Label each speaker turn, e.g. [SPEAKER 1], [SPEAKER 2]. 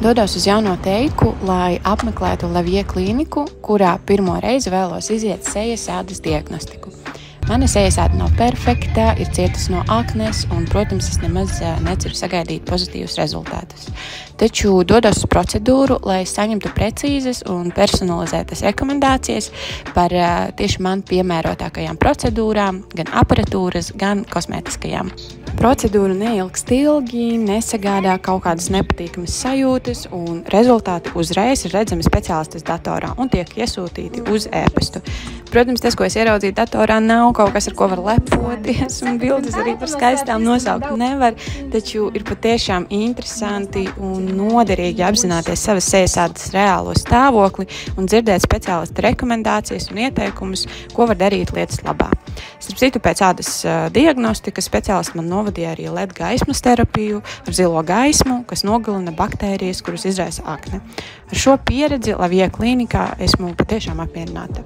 [SPEAKER 1] Dodos uz jauno teiku, lai apmeklētu Lavie klīniku, kurā pirmo reizi vēlos iziet sejas ādas diagnostiku. Mana sejas āda nav perfekta, ir cietusi no aknes un, protams, es nemaz neceru sagaidīt pozitīvus rezultātus. Taču dodos uz procedūru, lai saņemtu precīzas un personalizētas rekomendācijas par tieši man piemērotākajām procedūrām, gan aparatūras, gan kosmētiskajām. Procedūra neilgst ilgi, nesagādā kaut kādas nepatīkamas sajūtas, un rezultāti uzreiz ir redzami speciālistes datorā un tiek iesūtīti uz e-pastu. Protams, tas, ko es ieraudzīju datorā, nav kaut kas, ar ko var lepoties, un bildes arī par skaistām nosaukt nevar, taču ir patiešām interesanti un noderīgi apzināties savas sejas ādas reālo stāvokli un dzirdēt speciālistu rekomendācijas un ieteikumus, ko var darīt lietas labā. Starp citu, pēc ādas diagnostikas speciālists man novadīja arī LED gaismas terapiju ar zilo gaismu, kas nogalina baktērijas, kuras izraisa akne. Ar šo pieredzi Lavie klīnikā esmu patiešām apmierināta.